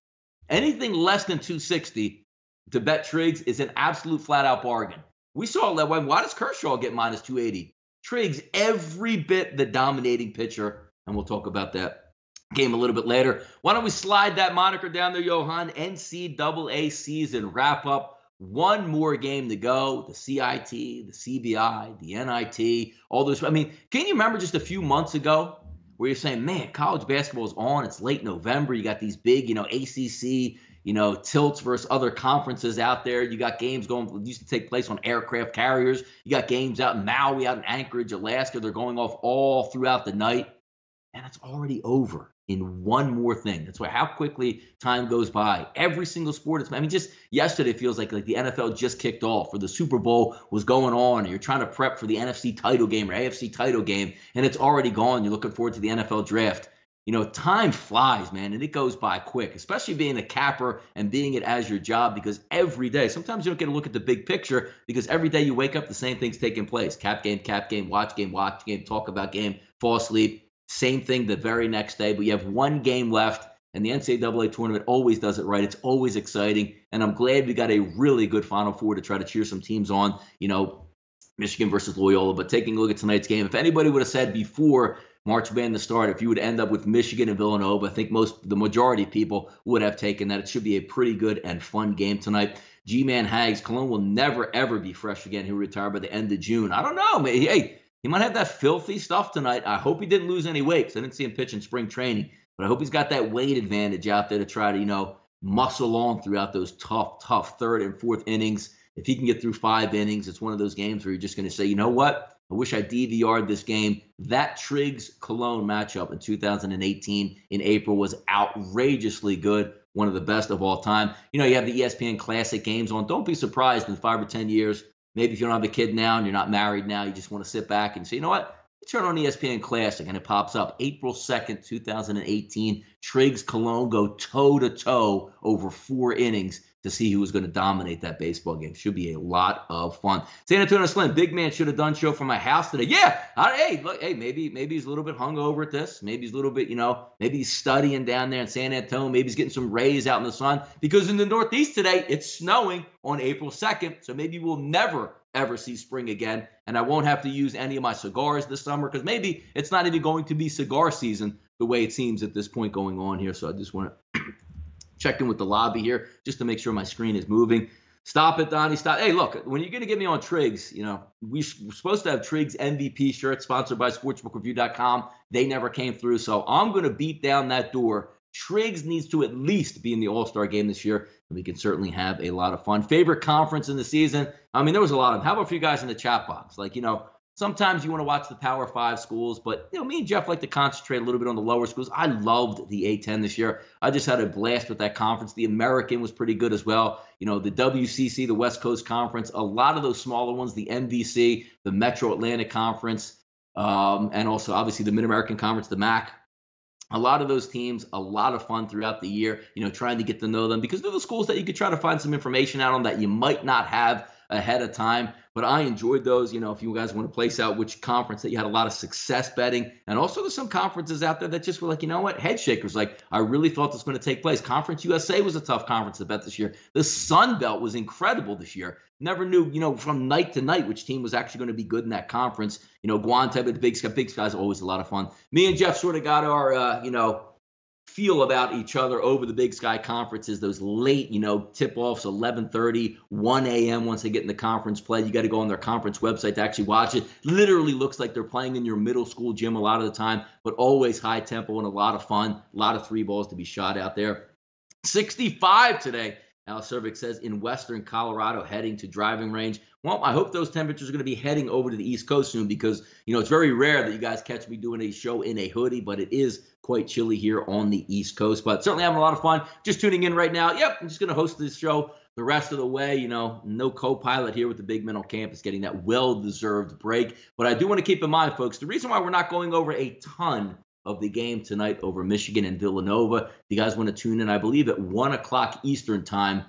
Anything less than 260 to bet Triggs is an absolute flat-out bargain. We saw that. Why does Kershaw get minus 280? Triggs, every bit the dominating pitcher, and we'll talk about that game a little bit later. Why don't we slide that moniker down there, Johan? NCAA season wrap-up One more game to go. The CIT, the CBI, the NIT, all those. I mean, can you remember just a few months ago where you're saying, man, college basketball is on. It's late November. You got these big, ACC, tilts versus other conferences out there. You got games going, used to take place on aircraft carriers. You got games out in Maui, out in Anchorage, Alaska. They're going off all throughout the night. And it's already over in one more thing. That's why how quickly time goes by. Every single sport. Just yesterday it feels like the NFL just kicked off, or the Super Bowl was going on, and you're trying to prep for the NFC title game or AFC title game, and it's already gone. You're looking forward to the NFL draft. Time flies, man, and it goes by quick, especially being a capper and being it as your job, because every day, sometimes you don't get to look at the big picture, because every day you wake up, the same thing's taking place. Cap game, watch game, talk about game, fall asleep. Same thing the very next day, but you have one game left, and the NCAA tournament always does it right. It's always exciting, and I'm glad we got a really good Final Four to try to cheer some teams on, Michigan versus Loyola. But taking a look at tonight's game, if anybody would have said before March Madness start, if you would end up with Michigan and Villanova, I think the majority of people would have taken that. It should be a pretty good and fun game tonight. G-Man Hags, Cologne will never, ever be fresh again. He'll retire by the end of June. I don't know, man. Hey, he might have that filthy stuff tonight. I hope he didn't lose any weight, because I didn't see him pitch in spring training. But I hope he's got that weight advantage out there to try to, muscle on throughout those tough third and fourth innings. If he can get through 5 innings, it's one of those games where you're just going to say, you know what? I wish I DVR'd this game. That Triggs-Cologne matchup in 2018 in April was outrageously good. One of the best of all time. You have the ESPN Classic games on. Don't be surprised in 5 or 10 years. Maybe if you don't have a kid now and you're not married now, you just want to sit back and say, you know what? Turn on ESPN Classic, and it pops up. April 2nd, 2018. Triggs-Cologne go toe-to-toe over 4 innings to see who was going to dominate that baseball game. Should be a lot of fun. San Antonio Slim, big man should have done show from my house today. Yeah, maybe he's a little bit hungover at this. Maybe he's a little bit, maybe he's studying down there in San Antonio. Maybe he's getting some rays out in the sun, because in the Northeast today, it's snowing on April 2nd. So maybe we'll never, ever see spring again. And I won't have to use any of my cigars this summer, because maybe it's not even going to be cigar season the way it seems at this point going on here. So I just want to check in with the lobby here just to make sure my screen is moving. Stop it, Donnie. Stop. Hey, look, when you're going to get me on Triggs, we're supposed to have Triggs MVP shirts sponsored by sportsbookreview.com. They never came through, so I'm going to beat down that door. Triggs needs to at least be in the All-Star game this year, and we can certainly have a lot of fun. Favorite conference in the season? There was a lot of them. How about for you guys in the chat box? Sometimes you want to watch the Power 5 schools, but me and Jeff like to concentrate a little bit on the lower schools. I loved the A-10 this year. I just had a blast with that conference. The American was pretty good as well. The WCC, the West Coast Conference, a lot of those smaller ones, the MVC, the Metro Atlantic Conference, and also obviously the Mid-American Conference, the MAC. A lot of those teams, a lot of fun throughout the year, trying to get to know them, because they're the schools that you could try to find some information out on that you might not have ahead of time. But I enjoyed those. If you guys want to place out which conference that you had a lot of success betting. And also there's some conferences out there that just were like, you know what, head shakers. I really thought this was going to take place. Conference USA was a tough conference to bet this year. The Sun Belt was incredible this year. Never knew, from night to night which team was actually going to be good in that conference. Guan type of the Big Sky. Big Sky's always a lot of fun. Me and Jeff sort of got our, feel about each other over the Big Sky conferences, those late, tip-offs, 11:30, 1 a.m. once they get in the conference play. You got to go on their conference website to actually watch it. Literally looks like they're playing in your middle school gym a lot of the time, but always high tempo and a lot of fun. A lot of 3 balls to be shot out there. 65 today. Al Cervic says in western Colorado, heading to driving range. Well, I hope those temperatures are going to be heading over to the East Coast soon, because, it's very rare that you guys catch me doing a show in a hoodie, but it is quite chilly here on the East Coast. But certainly having a lot of fun. Just tuning in right now. Yep, I'm just going to host this show the rest of the way. No co-pilot here with the big men on campus getting that well-deserved break. But I do want to keep in mind, folks, the reason why we're not going over a ton of the game tonight over Michigan and Villanova. If you guys want to tune in, I believe at 1 o'clock Eastern time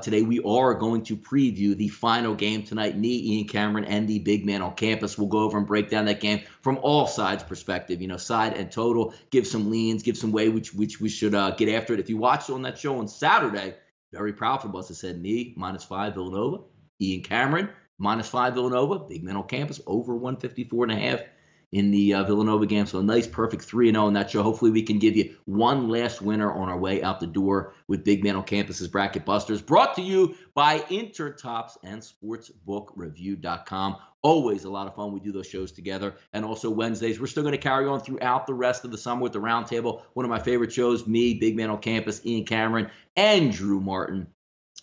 today, we are going to preview the final game tonight. Me, Ian Cameron, and the big man on campus will go over and break down that game from all sides perspective, side and total, give some leans, give some way which we should get after it. If you watched on that show on Saturday, very profitable. As I said, me, -5 Villanova, Ian Cameron, -5 Villanova, big man on campus, over 154.5. in the Villanova game. So a nice, perfect 3-0 in that show. Hopefully we can give you one last winner on our way out the door with Big Man on Campus's Bracket Busters. Brought to you by Intertops and SportsbookReview.com. Always a lot of fun. We do those shows together. And also Wednesdays, we're still going to carry on throughout the rest of the summer with the Roundtable. One of my favorite shows, me, Big Man on Campus, Ian Cameron, and Drew Martin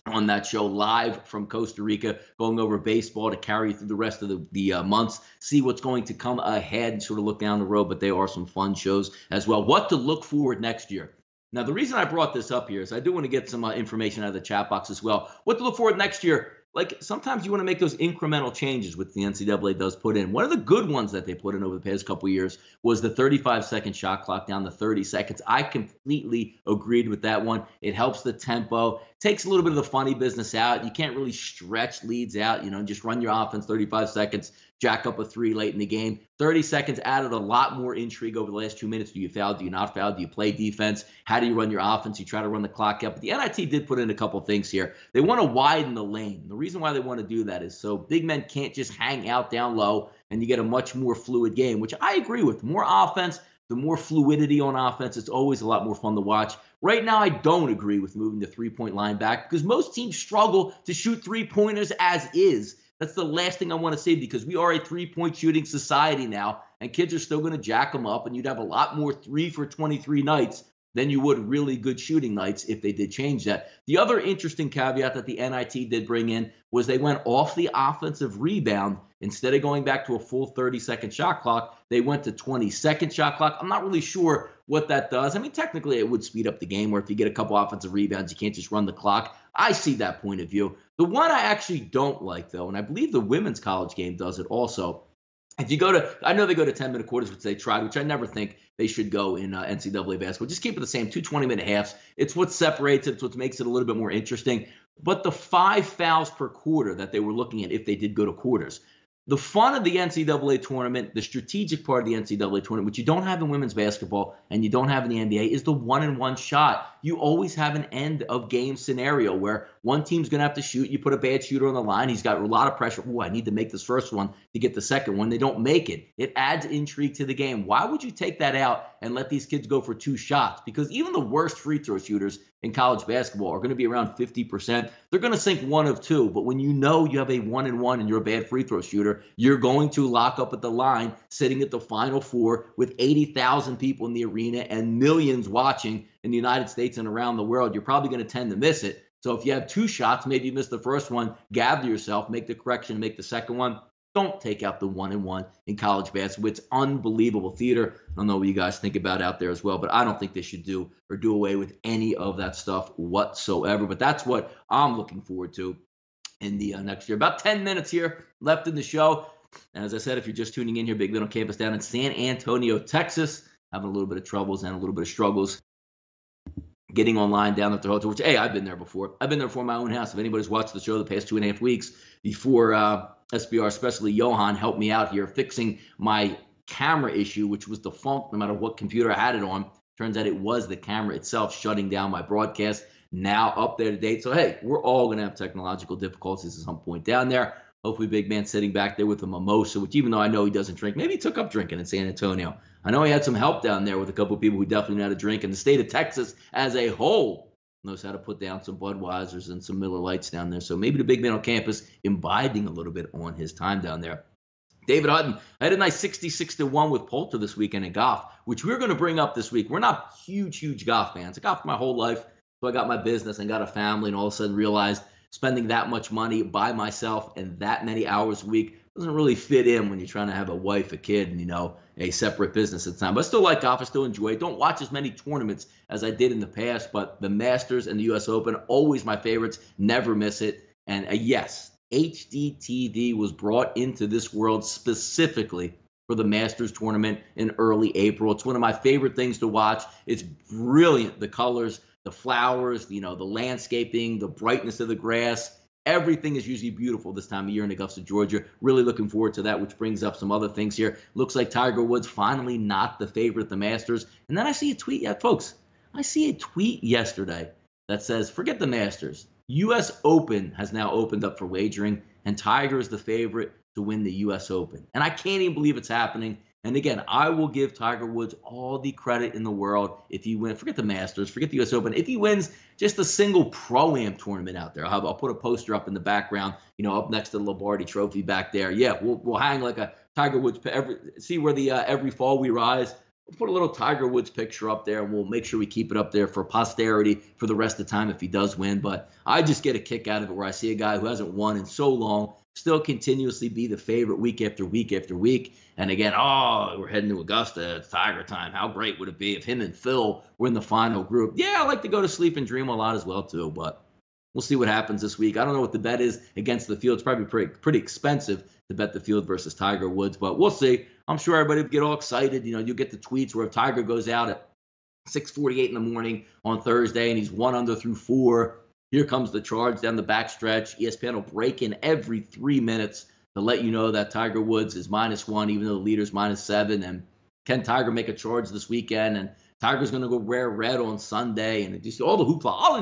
on that show live from Costa Rica, going over baseball to carry through the rest of the months, see what's going to come ahead and sort of look down the road. But they are some fun shows as well. What to look forward next year. Now, the reason I brought this up here is I do want to get some information out of the chat box as well. What to look forward next year. Like, sometimes you want to make those incremental changes, which the NCAA does put in. One of the good ones that they put in over the past couple of years was the 35-second shot clock down to 30 seconds. I completely agreed with that one. It helps the tempo, takes a little bit of the funny business out. You can't really stretch leads out, just run your offense 35 seconds, jack up a three late in the game. 30 seconds added a lot more intrigue over the last 2 minutes. Do you foul? Do you not foul? Do you play defense? How do you run your offense? You try to run the clock out. But the NIT did put in a couple things here. They want to widen the lane. The reason why they want to do that is so big men can't just hang out down low, and you get a much more fluid game, which I agree with. More offense, the more fluidity on offense, it's always a lot more fun to watch. Right now, I don't agree with moving the three-point line back because most teams struggle to shoot three-pointers as is. That's the last thing I want to say because we are a three-point shooting society now, and kids are still going to jack them up, and you'd have a lot more 3 for 23 nights than you would really good shooting nights if they did change that. The other interesting caveat that the NIT did bring in was they went off the offensive rebound. Instead of going back to a full 30-second shot clock, they went to 20-second shot clock. I'm not really sure what that does. I mean, technically, it would speed up the game where if you get a couple offensive rebounds, you can't just run the clock. I see that point of view. The one I actually don't like, though, and I believe the women's college game does it also, if you go to, I know they go to 10-minute quarters, which they tried, which I never think they should go in NCAA basketball. Just keep it the same, 2 20-minute halves. It's what separates it. It's what makes it a little bit more interesting. But the 5 fouls per quarter that they were looking at if they did go to quarters, the fun of the NCAA tournament, the strategic part of the NCAA tournament, which you don't have in women's basketball and you don't have in the NBA, is the 1-and-1 shot. You always have an end of game scenario where one team's going to have to shoot. You put a bad shooter on the line. He's got a lot of pressure. Oh, I need to make this first one to get the second one. They don't make it. It adds intrigue to the game. Why would you take that out and let these kids go for 2 shots? Because even the worst free throw shooters in college basketball are going to be around 50%. They're going to sink 1 of 2. But when you know you have a 1-and-1 and you're a bad free throw shooter, you're going to lock up at the line, sitting at the Final Four with 80,000 people in the arena and millions watching in the United States and around the world. You're probably going to tend to miss it. So if you have 2 shots, maybe you miss the first one, gather yourself, make the correction, make the second one. Don't take out the 1-and-1 in college basketball. It's unbelievable theater. I don't know what you guys think about out there as well, but I don't think they should do away with any of that stuff whatsoever. But that's what I'm looking forward to in the next year. About 10 minutes here left in the show. And as I said, if you're just tuning in here, Big Little Campus down in San Antonio, Texas, having a little bit of troubles and a little bit of struggles getting online down at the hotel, which, hey, I've been there before. I've been there for my own house. If anybody's watched the show the past 2.5 weeks before SBR, especially Johan, helped me out here fixing my camera issue, which was defunct no matter what computer I had it on. Turns out it was the camera itself shutting down my broadcast. Now up there to date. So, hey, we're all going to have technological difficulties at some point down there. Hopefully, Big Man sitting back there with a mimosa, which even though I know he doesn't drink, maybe he took up drinking in San Antonio. I know he had some help down there with a couple of people who definitely know how to drink. And the state of Texas as a whole knows how to put down some Budweisers and some Miller Lights down there. So maybe the Big Man on campus imbibing a little bit on his time down there. David Hutton, I had a nice 66-1 with Poulter this weekend in golf, which we're going to bring up this week. We're not huge golf fans. I golfed my whole life, so I got my business and got a family, and all of a sudden realized spending that much money by myself and that many hours a week doesn't really fit in when you're trying to have a wife, a kid, and, a separate business at the time. But I still like golf. I still enjoy it. Don't watch as many tournaments as I did in the past, but the Masters and the U.S. Open, always my favorites. Never miss it. And yes, HDTV was brought into this world specifically for the Masters tournament in early April. It's one of my favorite things to watch. It's brilliant. The colors, the flowers, the landscaping, the brightness of the grass. Everything is usually beautiful this time of year in Augusta, Georgia. Really looking forward to that, which brings up some other things here. Looks like Tiger Woods finally not the favorite at the Masters. And then I see a tweet, folks, I see a tweet yesterday that says, forget the Masters. U.S. Open has now opened up for wagering, and Tiger is the favorite to win the U.S. Open. And I can't even believe it's happening. And again, I will give Tiger Woods all the credit in the world if he wins. Forget the Masters, forget the U.S. Open. If he wins just a single Pro-Am tournament out there, I'll put a poster up in the background, up next to the Lombardi Trophy back there. Yeah, we'll hang like a Tiger Woods. See where the every fall we rise. We'll put a little Tiger Woods picture up there, and we'll make sure we keep it up there for posterity for the rest of the time if he does win. But I just get a kick out of it where I see a guy who hasn't won in so long still continuously be the favorite week after week after week. And again, we're heading to Augusta. It's Tiger time. How great would it be if him and Phil were in the final group? Yeah, I like to go to sleep and dream a lot as well, too. But we'll see what happens this week. I don't know what the bet is against the field. It's probably pretty expensive to bet the field versus Tiger Woods, but we'll see. I'm sure everybody will get all excited. You'll get the tweets where if Tiger goes out at 6:48 in the morning on Thursday and he's 1 under through 4, here comes the charge down the backstretch. ESPN will break in every 3 minutes to let you know that Tiger Woods is -1, even though the leader's -7. And can Tiger make a charge this weekend? And Tiger's going to go wear red on Sunday. And just all the hoopla. I'll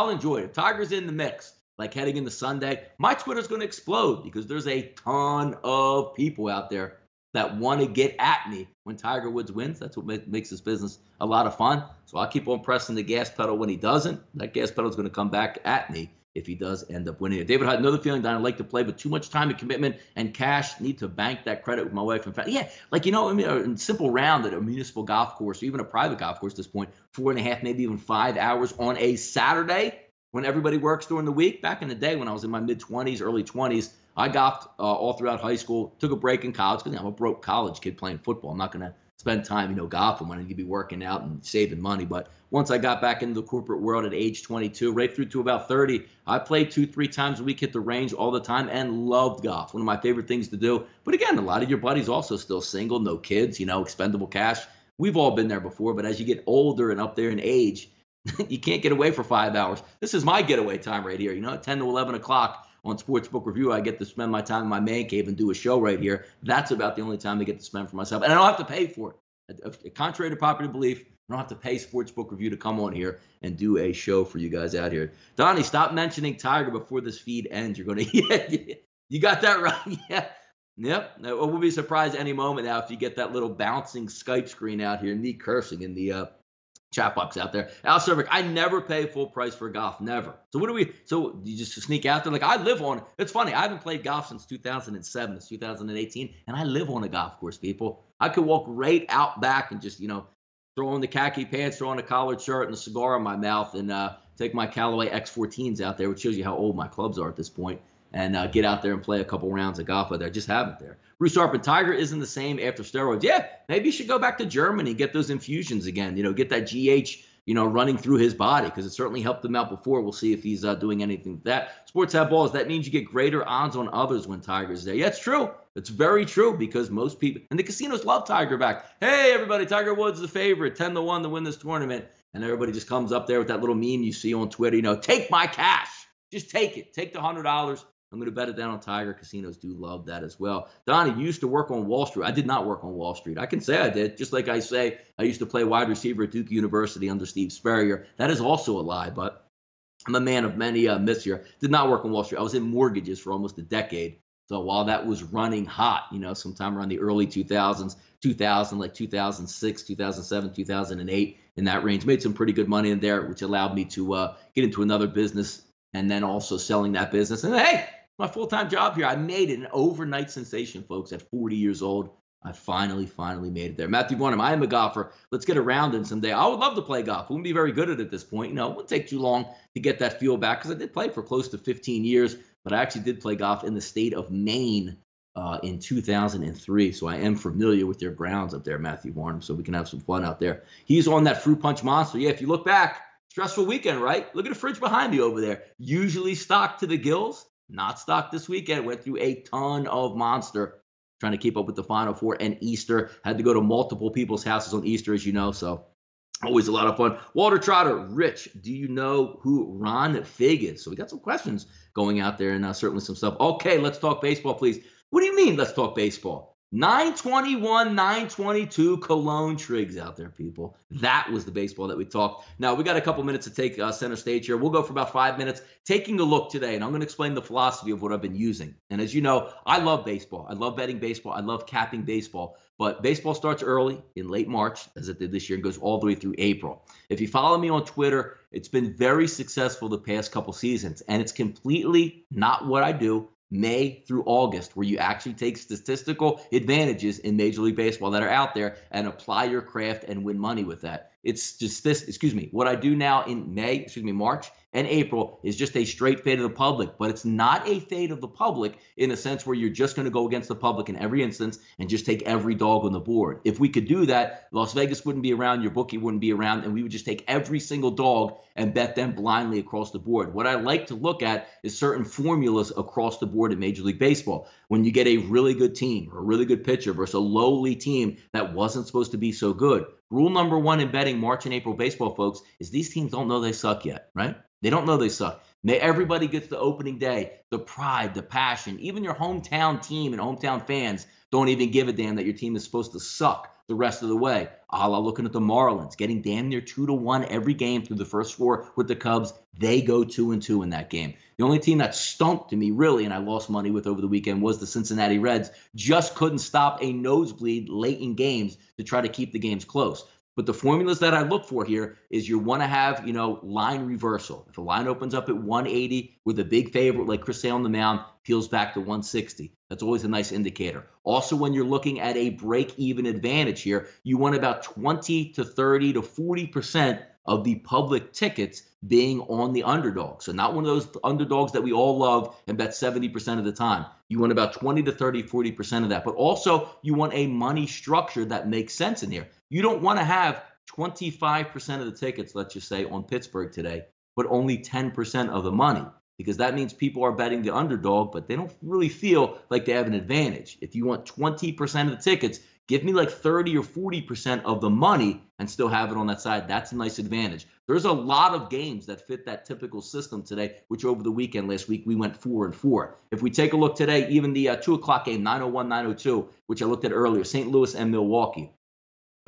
enjoy it. If Tiger's in the mix, like heading into Sunday, my Twitter's going to explode because there's a ton of people out there that want to get at me when Tiger Woods wins. That's what makes this business a lot of fun. So I'll keep on pressing the gas pedal when he doesn't. That gas pedal is going to come back at me if he does end up winning it. David had another feeling that I like to play, but too much time and commitment and cash. Need to bank that credit with my wife and family. Yeah, a simple round at a municipal golf course or even a private golf course at this point, 4.5, maybe even 5 hours on a Saturday when everybody works during the week. Back in the day when I was in my mid-20s, early 20s, I golfed all throughout high school, took a break in college because I'm a broke college kid playing football. I'm not going to spend time, golfing when I need to be working out and saving money. But once I got back into the corporate world at age 22, right through to about 30, I played 2-3 times a week, hit the range all the time, and loved golf. One of my favorite things to do. But again, a lot of your buddies also still single, no kids, expendable cash. We've all been there before, but as you get older and up there in age, you can't get away for 5 hours. This is my getaway time right here, at 10 to 11 o'clock. On Sportsbook Review, I get to spend my time in my man cave and do a show right here. That's about the only time I get to spend for myself. And I don't have to pay for it. Contrary to popular belief, I don't have to pay Sportsbook Review to come on here and do a show for you guys out here. Donnie, stop mentioning Tiger before this feed ends. You're going to you got that right. Yeah. Yep. We'll be surprised any moment now if you get that little bouncing Skype screen out here, me cursing in the chat box out there. Al Cervic, I never pay full price for golf. Never. So you just sneak out there? Like I live on, it's funny. I haven't played golf since 2007. It's 2018. And I live on a golf course, people. I could walk right out back and just, throw on the khaki pants, throw on a collared shirt and a cigar in my mouth and take my Callaway X14s out there, which shows you how old my clubs are at this point, and get out there and play a couple rounds of golf out there. I just haven't there. Bruce Harper, Tiger isn't the same after steroids. Yeah, maybe you should go back to Germany, get those infusions again, get that GH, running through his body because it certainly helped him out before. We'll see if he's doing anything with that. Sports have balls. That means you get greater odds on others when Tiger's there. Yeah, it's true. It's very true because most people, and the casinos love Tiger back. Hey, everybody, Tiger Woods the favorite, 10-1 to win this tournament. And everybody just comes up there with that little meme you see on Twitter, take my cash. Just take it. Take the $100. I'm going to bet it down on Tiger. Casinos do love that as well. Donnie, you used to work on Wall Street. I did not work on Wall Street. I can say I did, just like I say I used to play wide receiver at Duke University under Steve Spurrier. That is also a lie, but I'm a man of many myths here. Did not work on Wall Street. I was in mortgages for almost a decade. So while that was running hot, sometime around the early 2000s, like 2006, 2007, 2008, in that range, made some pretty good money in there, which allowed me to get into another business and then also selling that business. And hey, my full-time job here, I made it, an overnight sensation, folks, at 40 years old. I finally made it there. Matthew Barnum, I am a golfer. Let's get around in someday. I would love to play golf. I wouldn't be very good at it at this point. It wouldn't take too long to get that feel back because I did play for close to 15 years, but I actually did play golf in the state of Maine in 2003. So I am familiar with their grounds up there, Matthew Barnum, so we can have some fun out there. He's on that Fruit Punch Monster. Yeah, if you look back, stressful weekend, right? Look at the fridge behind me over there. Usually stocked to the gills. Not stocked this weekend. Went through a ton of Monster trying to keep up with the Final Four and Easter. Had to go to multiple people's houses on Easter, as you know, so always a lot of fun. Walter Trotter, Rich, do you know who Ron Fig is? So we got some questions going out there and certainly some stuff. Okay, let's talk baseball, please. What do you mean, let's talk baseball? 921, 922 Cologne Triggs out there, people. That was the baseball that we talked. Now, we got a couple minutes to take center stage here. We'll go for about 5 minutes taking a look today, and I'm going to explain the philosophy of what I've been using. And as you know, I love baseball. I love betting baseball. I love capping baseball. But baseball starts early in late March, as it did this year, and goes all the way through April. If you follow me on Twitter, it's been very successful the past couple seasons, and it's completely not what I do May through August, where you actually take statistical advantages in Major League Baseball that are out there and apply your craft and win money with that. It's just this, what I do now in March and April is just a straight fade of the public, but it's not a fade of the public in a sense where you're just going to go against the public in every instance and just take every dog on the board. If we could do that, Las Vegas wouldn't be around, your bookie wouldn't be around, and we would just take every single dog and bet them blindly across the board. What I like to look at is certain formulas across the board in Major League Baseball. When you get a really good team or a really good pitcher versus a lowly team that wasn't supposed to be so good. Rule number one in betting March and April baseball, folks, is these teams don't know they suck yet, right? They don't know they suck. Everybody gets the opening day, the pride, the passion. Even your hometown team and hometown fans don't even give a damn that your team is supposed to suck the rest of the way. A la looking at the Marlins, getting damn near 2-1 every game through the first four with the Cubs. They go 2-2 in that game. The only team that stunk to me, really, and I lost money with over the weekend was the Cincinnati Reds. Just couldn't stop a nosebleed late in games to try to keep the games close. But the formulas that I look for here is you want to have, line reversal. If a line opens up at 180 with a big favorite like Chris Sale on the mound, peels back to 160. That's always a nice indicator. Also, when you're looking at a break-even advantage here, you want about 20 to 30 to 40% of the public tickets being on the underdog. So not one of those underdogs that we all love and bet 70% of the time. You want about 20 to 30, 40% of that. But also, you want a money structure that makes sense in here. You don't want to have 25% of the tickets, let's just say, on Pittsburgh today, but only 10% of the money. Because that means people are betting the underdog, but they don't really feel like they have an advantage. If you want 20% of the tickets, give me like 30 or 40% of the money and still have it on that side. That's a nice advantage. There's a lot of games that fit that typical system today, which over the weekend last week, we went 4-4. If we take a look today, even the 2 o'clock game, 9:01, 9:02, which I looked at earlier, St. Louis and Milwaukee,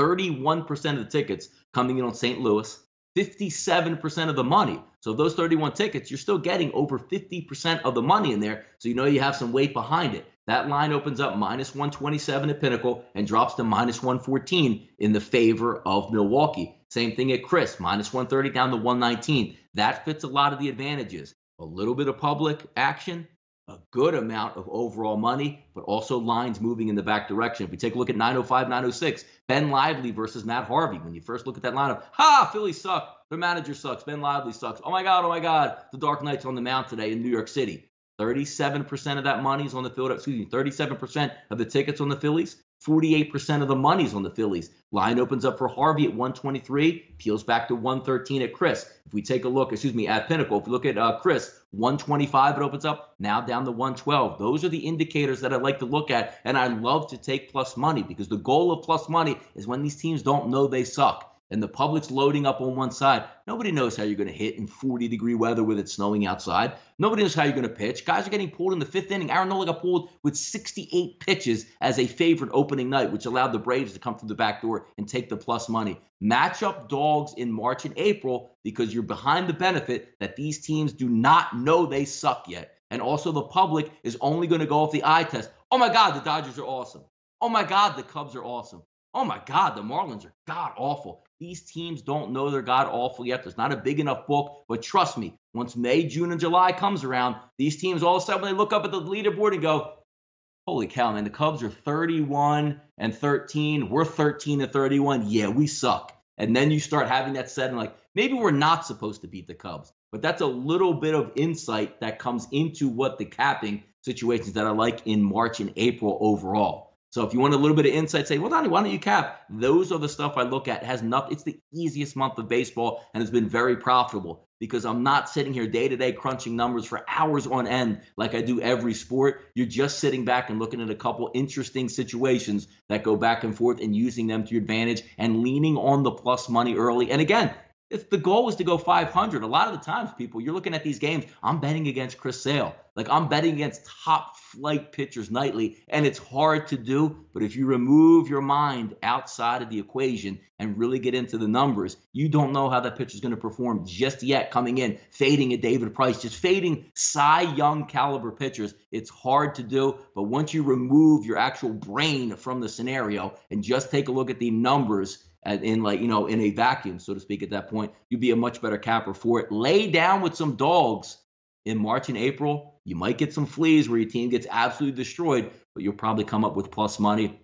31% of the tickets coming in on St. Louis, 57% of the money. So those 31 tickets, you're still getting over 50% of the money in there. So you have some weight behind it. That line opens up -127 at Pinnacle and drops to -114 in the favor of Milwaukee. Same thing at Chris, -130 down to 119. That fits a lot of the advantages. A little bit of public action, a good amount of overall money, but also lines moving in the back direction. If we take a look at 905, 906, Ben Lively versus Matt Harvey. When you first look at that lineup, Phillies suck. Their manager sucks. Ben Lively sucks. Oh my God. The Dark Knight's on the mound today in New York City. 37% of that money is on the Philadelphia. 37% of the tickets on the Phillies. 48% of the money's on the Phillies. Line opens up for Harvey at 123, peels back to 113 at Chris. If we take a look, at Pinnacle, if we look at Chris, 125 it opens up, now down to 112. Those are the indicators that I like to look at, and I love to take plus money because the goal of plus money is when these teams don't know they suck. And the public's loading up on one side. Nobody knows how you're going to hit in 40-degree weather with it snowing outside. Nobody knows how you're going to pitch. Guys are getting pulled in the fifth inning. Aaron Nola got pulled with 68 pitches as a favorite opening night, which allowed the Braves to come through the back door and take the plus money. Match up dogs in March and April because you're behind the benefit that these teams do not know they suck yet. And also the public is only going to go off the eye test. Oh, my God, the Dodgers are awesome. Oh, my God, the Cubs are awesome. Oh, my God, the Marlins are god-awful. These teams don't know they're god-awful yet. There's not a big enough book. But trust me, once May, June, and July comes around, these teams all of a sudden, when they look up at the leaderboard and go, holy cow, man, the Cubs are 31-13. We're 13-31. Yeah, we suck. And then you start having that set and maybe we're not supposed to beat the Cubs. But that's a little bit of insight that comes into what the capping situations that I like in March and April overall. So if you want a little bit of insight, say, well, Donnie, why don't you cap? Those are the stuff I look at. It has nothing. It's the easiest month of baseball, and it's been very profitable because I'm not sitting here day-to-day crunching numbers for hours on end like I do every sport. You're just sitting back and looking at a couple interesting situations that go back and forth and using them to your advantage and leaning on the plus money early. And again, If the goal is to go 500, a lot of the times, people, you're looking at these games, I'm betting against Chris Sale. Like, I'm betting against top flight pitchers nightly, and it's hard to do. But if you remove your mind outside of the equation and really get into the numbers, you don't know how that pitcher's going to perform just yet coming in, fading a David Price, just fading Cy Young caliber pitchers. It's hard to do. But once you remove your actual brain from the scenario and just take a look at the numbers, in a vacuum, so to speak, at that point, you'd be a much better capper for it. Lay down with some dogs in March and April. You might get some fleas where your team gets absolutely destroyed, but you'll probably come up with plus money.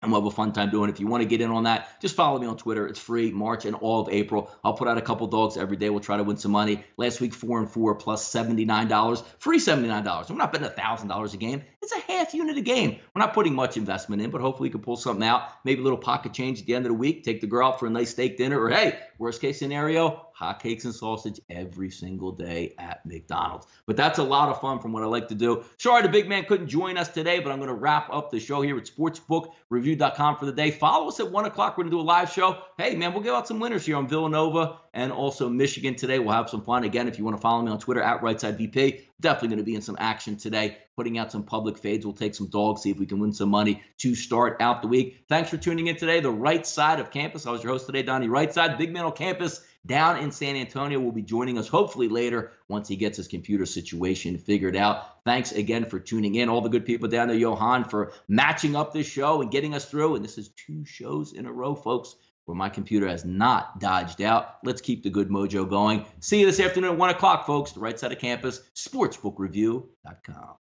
And we'll have a fun time doing it. If you want to get in on that, just follow me on Twitter. It's free, March and all of April. I'll put out a couple dogs every day. We'll try to win some money. Last week, 4-4 plus $79, free $79. We're not betting $1,000 a game. It's a half unit a game. We're not putting much investment in, but hopefully we can pull something out. Maybe a little pocket change at the end of the week. Take the girl out for a nice steak dinner. Or, hey, worst case scenario, hot cakes and sausage every single day at McDonald's. But that's a lot of fun from what I like to do. Sorry the big man couldn't join us today, but I'm going to wrap up the show here at sportsbookreview.com for the day. Follow us at 1 o'clock. We're going to do a live show. Hey, man, we'll give out some winners here on Villanova and also Michigan today. We'll have some fun. Again, if you want to follow me on Twitter at RightSideVP, definitely going to be in some action today, putting out some public fades. We'll take some dogs, see if we can win some money to start out the week. Thanks for tuning in today. The right side of campus. I was your host today, Donnie Rightside. Big man on campus down in San Antonio will be joining us hopefully later once he gets his computer situation figured out. Thanks again for tuning in. All the good people down there, Johan, for matching up this show and getting us through. And this is 2 shows in a row, folks, where my computer has not dodged out. Let's keep the good mojo going. See you this afternoon at 1 o'clock, folks. The right side of campus, sportsbookreview.com.